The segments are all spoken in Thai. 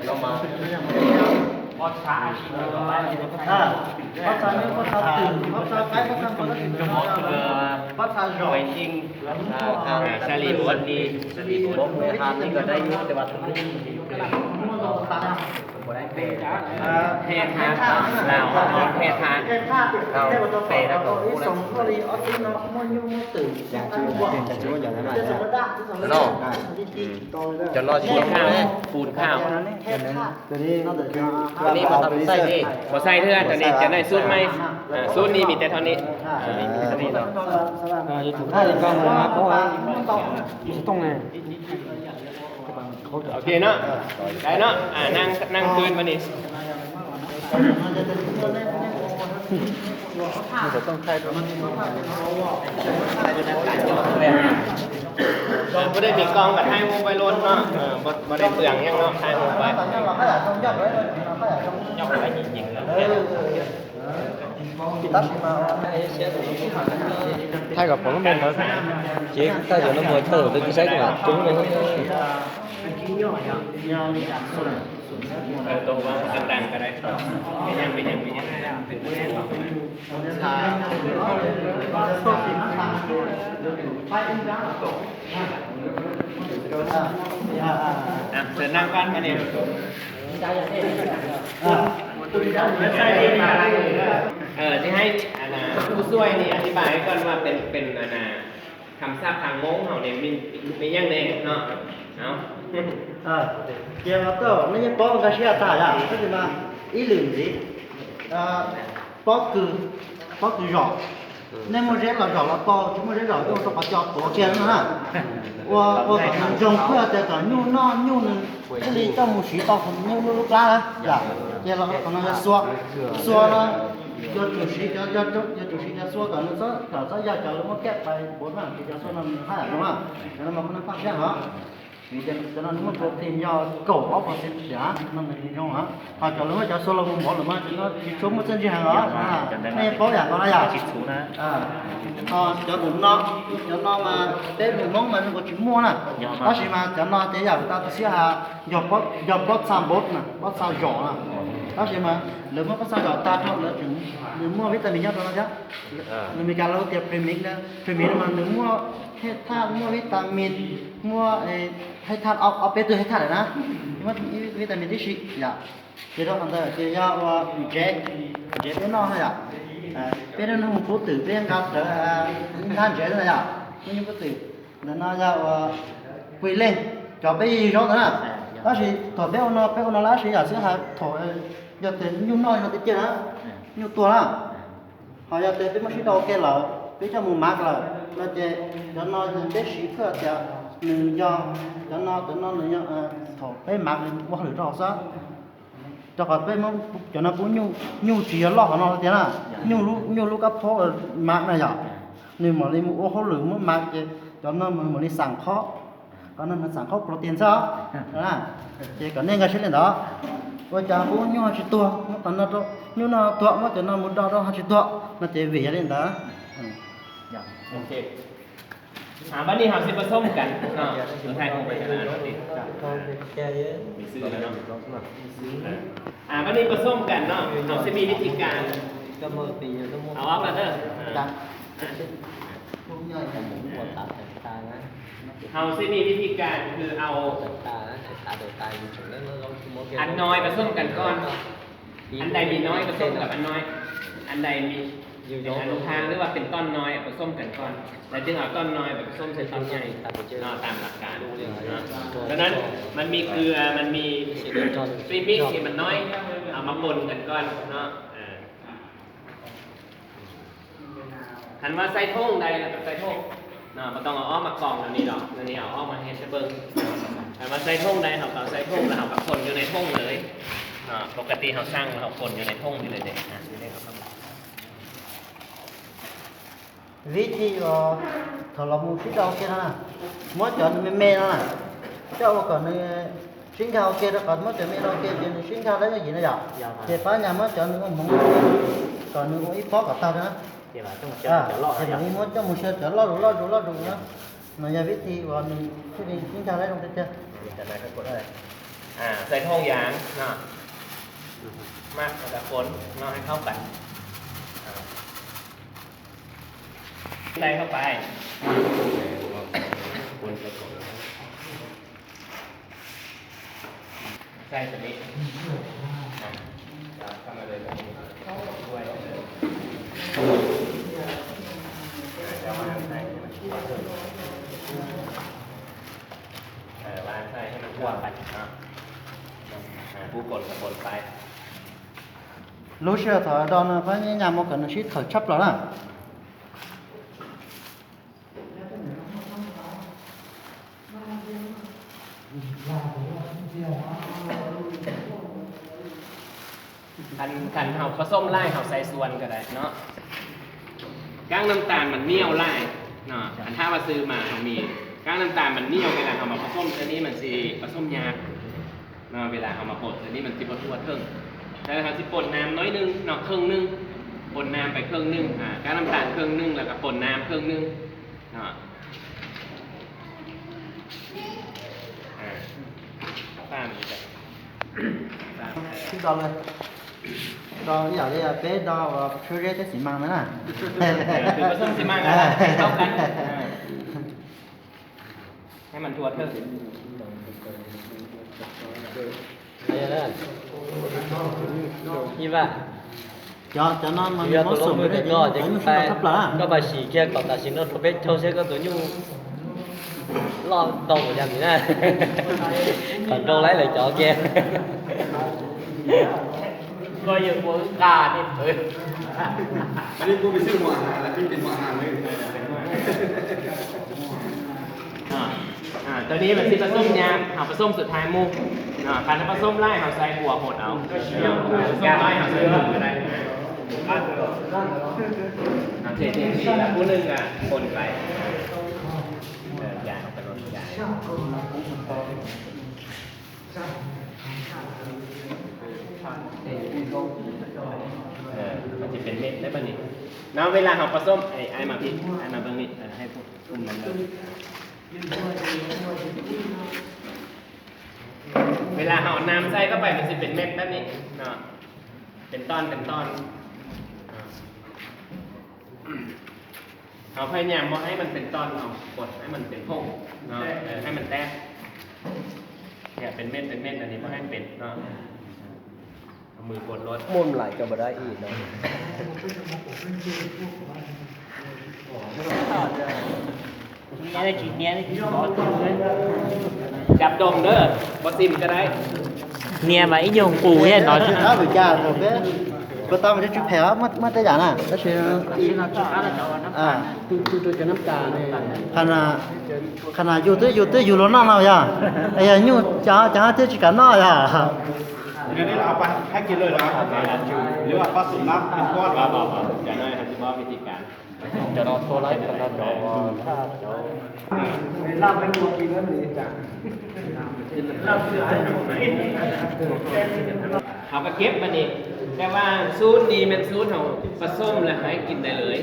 nó mà bót xá chỉ nó lại bót xá nếu bót xá từ bót xá cái bót xá có nó từ bót xá giỏi quay chinh xa lì bốn đi xa lì bốn mươi hai thì gần đây nhưng mà bạn hè thả nào hè thả nào về đó có cái sống có đi ở trên nó mua nhiêu mua từ cho nó chỉข้าวปูนข้าวตัวนี้น่าจะ ตัวนี้มาทำใส่นี่มาใส่เท่าตัวนี้จะได้สูตรไหมสูตรนี้มีแต่เท่านี้ตัวนี้เนาะ จะถูกได้ยังไงนะเพราะว่าต้องไง โอเคเนาะได้เนาะนั่งคืนมานี่ จะต้องใช้ตัวมัน บ่ได้มีกล้องกับถ่ายรูปไปล้นเนาะบ่ได้เปลืองหยังเนาะถ่ายรูปไปยกไปจริงๆแล้ว thay gặp có mình thôi chỉ ta giờ nó mới thở từ cái sách của bạn chúng này thôi ตัวว่าดังๆก็ได้ไม่ยังเชิญนั่งกันมาเนี่ยที่ให้ผู้ช่วยนี่อธิบายก่อนว่าเป็นคำศัพท์ทางมงเขาเนี่ยมีอย่างไรเนาะเอาgiờ nó có nó như có cái xe tải à cái gì mà ý lượng gì có cứ rõ nên một cái là rõ là to chúng một cái rõ chúng ta phải cho tổ kia nữa ha và còn trồng khoa thì cả nhu cái gì trong một xí to còn nhu lúc lá đó giờ là còn nó xua nó cho chủ sĩ cho chủ sĩ cho xua còn nó cả giờ cho nó kẹpไปbốn hàng thì cho xua nó hai đúng không cho nó mà nó phát hiện hả vì cho nên nó protein do cầu ốc và sinh giả nó là gì không hả hoặc cho nó cho solo một bộ mà nó chỉ xuống một chân chỉ hàng đó này có dạng có là gì cho nó mà đến mình mong mình có chỉ mua nè đó chỉ mà cho nó thế giờ ta sẽ hà dọc bớt sam bớt nè bớt sao giỏ nè đó chỉ mà nếu mà bớt sao giỏ ta cho nó chúng nếu mua vitamin nhất đó chứ nếu mình cả lâu tiệp premix mà nếu mua hết tha mua vitamin muaให้ทานเอาไปตัวให้ทานเลยนะมันวิตามินที่ชิอย่าเดี๋ยวเราทำได้เดี๋ยวว่าเจ๊เป็นน้องให้อ่ะเป็นน้องผู้ตื่นเป็นการทานเจ๊เลยอ่ะไม่ยังผู้ตื่นแล้วน่าจะว่าคุยเล่นจะไปร้องนะก็สิถอดเป้าเนาแล้วสิอยากซื้อหาถอดอยากเต็มยุ่งน้อยอยากเต็มเจ้านะยุ่งตัวละเขาอยากเต็มเป็นมันชิดเอาแก่เราเป็นจมูกมากเราแล้วเจ๊แล้วน้อยเป็นสีเพื่อจะหนึ่งยอcho nóหนึ่งthổ cái mặt quá lửa rõ sao cho còn cái mông cho nó cũng nhu chỉ lo nó thế nào nhu lúc cấp thổ mặt này nhở nhưng mà đi mua khó lửa muốn mặt cho nó mà đi sẵn khó có nên sẵn khó protein sao đó thì còn nên cái chuyện đó và cha cũng nhu chỉ tua còn nó nhu nó tua mà cho nó muốn đó chỉ tua nó chỉ vì lên đó ok วันนี้เราสิผสมกันเนาะสุดท้ายคงไปชนะวันนี้มีซื้อแล้วเนาะวันนี้ผสมกันเนาะเราจะมีวิธีการเอาออกมาเด้อเราจะมีวิธีการคือเอาอันน้อยผสมกันก่อนอันใดมีน้อยผสมกับอันน้อยอันใดมีเป็นอนุภาคหรือว่าเป็นต้นน้อยผสมกันก่อนแล้วจึงเอาต้นน้อยแบบผสมใส่ต้นใหญ่ตามหลักการดังนั้นมันมีเกลือมันมีพรีมิกซ์ที่มันน้อยเอามาปนกันก่อนเนาะหันว่าใส่ท่งใดแบบใส่ท่งเนาะมันต้องเอาอ้อมมากองแล้วนี่ดอกแล้วนี่เอาอ้อมมาเฮดเบิ้งหันว่าใส่ท่งใดเขาใส่ท่งแล้วเขากับคนอยู่ในท่งเลยปกติเขาสร้างเขาคนอยู่ในท่งนี่เลยเด็กวิธีถอดลำมูที่เราเกี่ยนะมั่วจนเมย์นะเจ้าก่อนนี่สินค้าโอเคแล้วก่อนมั่วจนไม่เราโอเคจนสินค้าได้ยังไงนะจ๊ะเจ้าป้าเนี่ยมั่วจนก็มองก่อนนี่ก็อีพอกับตานะเดี๋ยวนี้มั่วจนมั่วเชื่อจะล่อดูนะมันจะวิธีว่านี่ที่นี่สินค้าได้ตรงเจ้า ใส่ทองยางเนาะมากแล้วก็คนเนาะให้เข้ากันใส่เข้าไปคนไปก่อนใส่ตัวนี้เข้ามาเลยแบบนี้ด้วยจะวางใส่ให้มันทั่วถึงวางใส่ให้มันทั่วไปเนาะผู้กดกับกดไป lúc xưa thở đó nó phải nhà một cái nó xít thở chấp đó là คันเฮาผสมไล่เฮาใส่ส่วนก็ได้เนาะก้างน้ำตาลมันเหนียวไล่เนาะอันถ้าว่าซื้อมาเขามีก้างน้ำตาลมันเหนียวเวลาเฮามาผสมตัวนี้มันสิผสมยากเนาะเวลาเฮามาป่นตัวนี้มันสิบ่ทั่วถึงแล้วเฮาสิป่นน้ำน้อยนึงเนาะครึ่งนึงป่นน้ำไปครึ่งนึงก้างน้ำตาลครึ่งนึงแล้วก็ป่นน้ำครึ่งนึงเนาะตามนี้จ้ะที่ดอเลยดอที่อยากได้เป๊ะดอช่วยเรียกได้สีมังไหมล่ะ คือผสมสิมากันเข้ากันให้มันทั่วถึง Đây là như vậy cho nó mà bây giờ nó tôi sụp mới cái được gọi thì nó chúng phải ta thấp lá các bà sĩ kia còn ta xin nó thuộc biết châu sẽ có tổ nhu lo đầu của nhà mình nè còn đâu lấy lại chỗ kia coi như của gà đi thử อันนี้กูไปซื้อหัวอาหารแล้วพี่เป็นหัวอาหารเลย ตัวนี้มันสิผสมยามเอาผสมสุดท้ายมุกคันถ้าผสมไล่เอาใส่หัวหดเอาผสมไล่เอาใส่หัวก็ได้เทแล้วผู้หนึ่งคนไปยาไปลดยามันจะเป็นเม็ดได้ป่ะนี่น้ำเวลาเราผสมไอ้มาพี่ไอ้มาเบิ้งนี่ให้พวกกลุ่มนั้นเลยเวลาเราน้ำใส่เข้าไปมันจะเป็นเม็ดแบบนี้เนาะเป็นต้อนเราพยายามบอกให้มันเป็นต้อนเอากดให้มันเป็นพงเนาะให้มันแตกเนี่ยเป็นเม็ดอันนี้ก็ให้เป็นเนาะเอามือกดรถ môn lại cho bà đây ít đó nghe đây chị nghe đây chị có จับดมเด้อบอซิมก็ได้ nghe mà ít dùng củ ấy nói chứ đó bị cha rồi bé có tao mà chú phèo mất tay giả nè đó chứ tôi cho nắp trà này khả năng dù tới dù nó nào ya ai ya nhu chả tới chỉ cả nó ya เดี๋ยวนี้เราเอาไปให้กินเลยเหรอหรือว่าผสมน้ำเป็นก้อนเหรอ จะได้ครับที่ว่าวิธีการ cho nó thô lấy cho nó nhỏ làmเป็นตัวกินแล้วมันดีจัง เขาก็เก็บมันนี่แต่ว่าซูตรดีเป็นซูตรเขาผสมแล้วให้กินได้เลย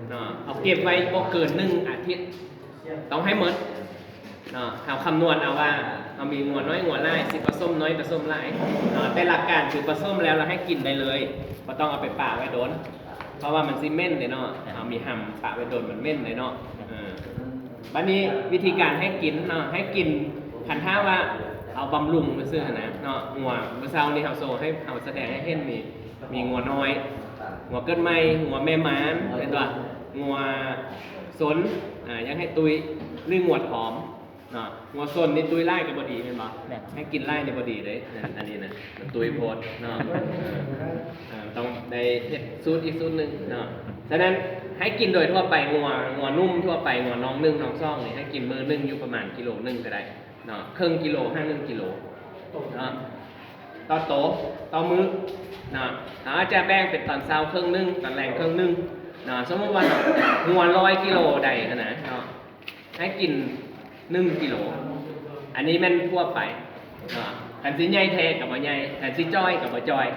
เนาะเอาเก็บไว้บ่เกิน1 อาทิตย์ต้องให้หมดเนาะเขาคำนวณเอาว่าเรามีงัวน้อยงัวไล่สิผสมน้อยผสมไล่แต่หลักการคือผสมแล้วเราให้กินได้เลยก็ต้องเอาไปป่าไว้โดนเพราะว่ามันซีเมนต์เลยเนาะเอามีห่ำป่าไว้โดนมันเม่นเลยเนาะบัดนี้วิธีการให้กินเนาะให้กินคันท่าว่าเอาบำรุงไปซื้อนะเนาะงัวเมื่อเช้านี้เฮาโซให้เฮาแสดงให้เห็นมีงัวน้อยงัวเกิดใหม่งัวแม่ม้านเป็นตัวงัวสนยังให้ตุยหรืองัวหอมเนาะงัวสนนี่ตุยไล่กับบดีเป็นบ่ให้กินไล่ในบดีเลยอันนี้นะมันตุยโพดเนาะต้องได้เฮ็ดสูตรอีกสูตรหนึงเนาะฉะนั้นให้กินโดยทั่วไปงัวนุ่มทั่วไปงัวน้องนึ่งน้องซ่องนี่ให้กินมื้อนึงอยู่ประมาณกิโลนึงก็ได้เนาะครึ่งกิโล1 กิโลเนาะต่อโตต่อมื้อเนาะอาจจะแบ่งเป็นตอนเช้าครึ่งนึงตอนแรงครึ่งนึงเนาะสมมติว่างัว100 กิโลใดขนาดเนาะให้กิน1 กิโลอันนี้มันทั่วไปเนาะคันสิใหญ่แท้กับบ่ใหญ่คันสิจ้อยกับบ่จ้อย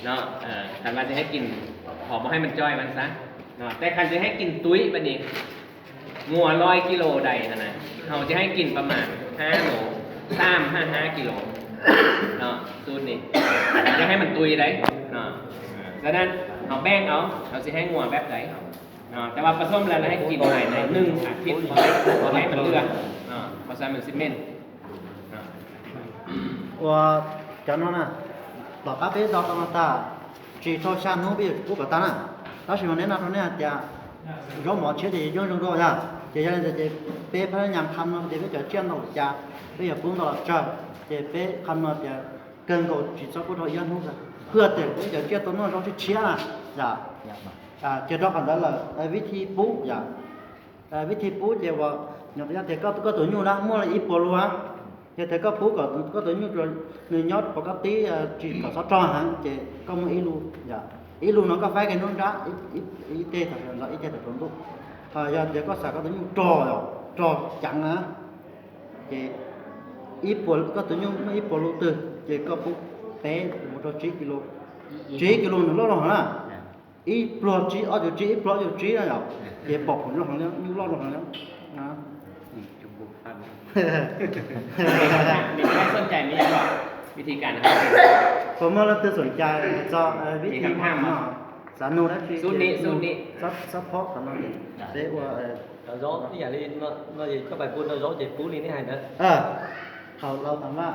เนาะคันว่าจะให้กินขอบ่ให้มันจ้อยมันซะเนาะแต่คันจะให้กินตุ้ยบัดนี้งัว100 กิโลใดขนาดเราจะให้กินประมาณ5 โล3-5 กิโล ตุยได้เนาะฉะนั้นเอาแบ่งเอาสิให้งัวแบบไหนเนาะแต่ว่าผสมแล้วให้กินภายใน1 อาทิตย์พอให้มันเลือเนาะเพราะฉะนั้นมันสิเม่นเนาะ 我讲到呢，老家别找到那大，只朝下努比不可当了，但是我那时候呢，家肉毛切的用多呀，接下来这别拍人看了，这边就见到家，别也不到了这，这别看了这跟狗只找不着烟头的，喝的别就接到那时候去切了，呀，接到看到了，วิธีปู呀，วิธีปู这ว่าอย่างที่แต่ก็ตัวอยู่นะมั่วอีปอลัว thì thấy có phú có tới như rồi người nhót có các tí chỉ có sáu tròn hả chỉ có một ít lu nó có phải cái nón đá ít tê thật là ít tê thật đúng giờ chỉ có xài có tới như trò chẳng á chỉ ít bộ có tới như ít bộ lu từ chỉ có phú té một trò chỉ kilo nữa lo hả ít bộ chỉ ở chỗ chỉ ít bộ chỗ chỉ là chỉ bọc nó hàng như lo hàng đó มีใครสนใจไหมครับวิธีการนะครับ ผมว่าเราจะสนใจจะวิธีการสนุกนะที่ สูตรนี้ซัพพอร์ตของเราเรียกว่า gió cái nhà lên nó gì các bài buôn nó gió chỉ phú lên cái này nữa เขาเราถามว่า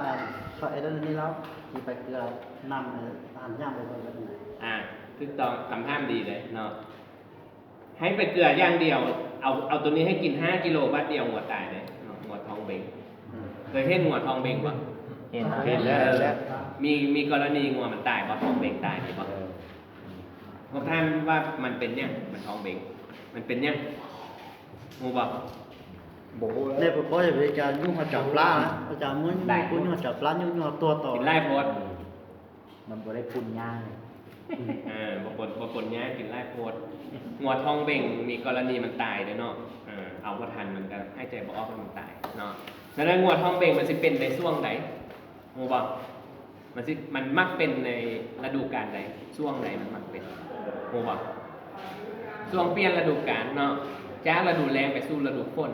เขาไอ้เรื่องนี้แล้วมีไปเกลือนำอาหารย่างไปเลยแบบไหน คือต้องทำท่ามดีเลยเนาะให้ไปเกลือย่างเดียวเอาตัวนี้ให้กิน5 กิโลบัดเดียวหัวตายเลยหัวทองเบงเคยเห็นหัวทองเบงป่ะเห็นแล้วมีกรณีงัวมันตายเพราะทองเบงตายป่ะผมถามว่ามันเป็นเนี่ยมันทองเบงมันเป็นเนี่ยงูบอก เนี่ยผมบอกจะจะยุ่งมาจับปลานะจะmuốn muốnยุ่งมาจับปลายุ่งมาตัวต่อ กินไล่โพด มันบ่ได้ปุ่นย่าง บางคนเนี่ยกินไล่โพดงัวทองเบงมีกรณีมันตายเลยเนาะเอาพอทันมันก็ให้ใจบอกออกมันตายเนาะดังนั้นงัวทองเบงมันสิเป็นในช่วงไหนงูบอกมันมักเป็นในฤดูกาลใดช่วงไหนมันมักเป็นงูบอกช่วงเปลี่ยนฤดูกาลเนาะจ้าฤดูแล้งไปสู่ฤดูฝน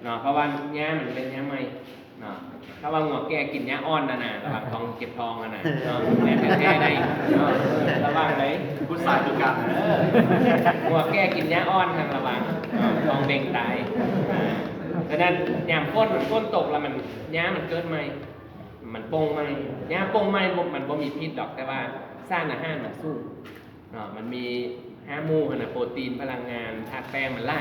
เนาะเพราะว่าหญ้ามันเป็นหญ้าใหม่เนาะถ้าว่างัวแก่กินหญ้าอ่อนนะระหว่างทองเก็บทองนะเนาะแก่ได้เนาะระหว่างไหน พุทธศาสตร์จุกัน งัวแก่กินหญ้าอ่อนทางระหว่างทองเบ่งตายดังนั้นยามฝนตกแล้วมันหญ้ามันเกิดใหม่มันโป่งใหม่หญ้าโป่งใหม่มันบ่มีพิษดอกแต่ว่าสร้างอาหารมันสู้เนาะมันมีฮาร์โมนโปรตีนพลังงานธาตุแป้งมันไล่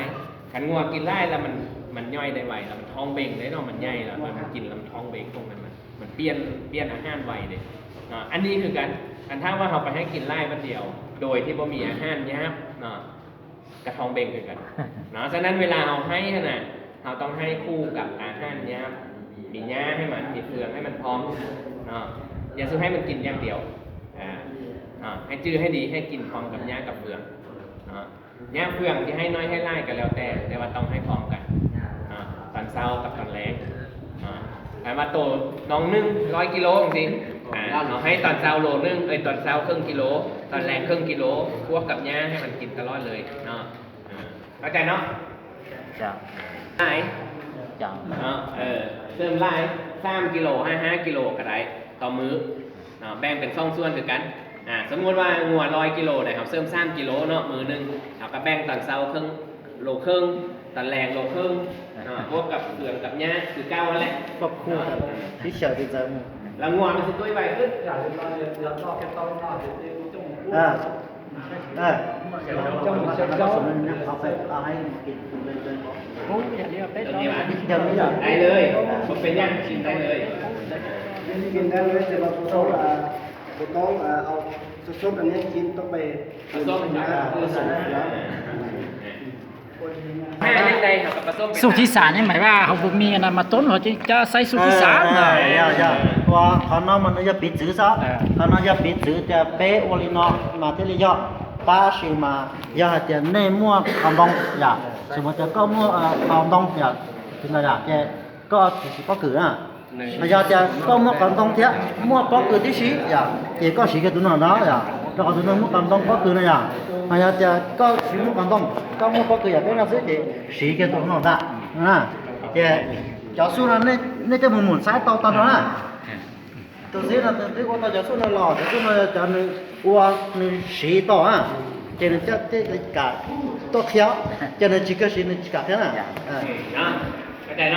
ขันงัวกินไล่แล้วมันย่อยได้ไวแล้วมันท้องเบ่งได้เนาะมันใหญ่แล้วมันกินแล้วท้องเบ่งตรงนั้นมันเปลี่ยนอาหารไวเลยอันนี้คือการถ้าว่าเราไปให้กินไล่วันเดียวโดยที่บ่มีอาหารหญ้าเนาะกระท้องเบ่งคือกันเนาะฉะนั้นเวลาเราให้นะเราต้องให้คู่กับอาหารหญ้ามีหญ้าให้มันมีเฟืองให้มันพร้อมเนาะอย่าซื้อให้มันกินอย่างเดียวให้จื้อให้ดีให้กินพร้อมกับหญ้ากับเฟืองหญ้าเฟืองที่ให้น้อยให้ไล่ก็แล้วแต่ว่าต้องให้พร้อมกันตอนเช้ากับตอนแลงแต่ว่าโตน้องนึ่ง100 กิโลจริงเราให้ตอนเช้าโลนึงตอนเช้าครึ่งกิโลตอนแรงครึ่งกิโลควบกับหญ้าให้มันกินตลอดเลยเนาะเข้าใจเนาะ จ้ะ ไล่ จ้ะ เริ่มไล่3 กิโล5 กิโลก็ได้ต่อมื้อแบ่งเป็น2 ส่วนคือกันสมมติว่างัว100 กิโลนะครับเสริม3 กิโลเนาะมื้อนึงเราก็แบ่งตอนเช้าครึ่งโลครึ่งตอนแรงโลครึ่งพวกกับเฟืองกับหญ้าคือเก้านั่นแหละ ครอบครัวที่เฉยที่ใจมึง แล้วงัวมันจะด้วยไวขึ้น trong sổ này họ phải hayกินเลย ตัวนี้มาได้เลยมันเป็นย่างชิมได้เลย กินได้เลยแต่ว่าต้องเอาซุปอันนี้กินต้องไป ผสมกับคือสูตรยังไงครับผสม สูตรที่สามนี่หมายว่าเขาบ่มีอันนั้นมาต้นเขาจะใส่สูตรที่สามเลย ว่าเขาน้องมันจะปิดซื้อซะเขาน้องจะปิดซื้อจะเป๊ะวอลินอมาที่เรียกป้าชิมาอยากจะเน่มั่วคำดองอยากสมมติจะก็มั่วคำดองอยากคืออะไรจะก็ก็คืออ่ะอยากจะก็มั่วคำดองเท่ามั่วก็คือที่สีอยากจะก็สีก็ตัวนั้นนะอยากแล้วก็ตัวนั้นมั่วคำดองก็คือนะอยากอยากจะก็สีมั่วคำดองก็มั่วก็คืออยากเป็นอะไรสิสีก็ตัวนั้นนะจะจะสู้นะนี่จะหมุนซ้ายต่อนะ tôi thấy là tôi có tao cho số nó lò cho nó cho nó qua nó xí to á cho nên chắc cái cả to khéo cho nên chỉ có xí nó chỉ cả thế nào เนาะเข้าใจเนาะ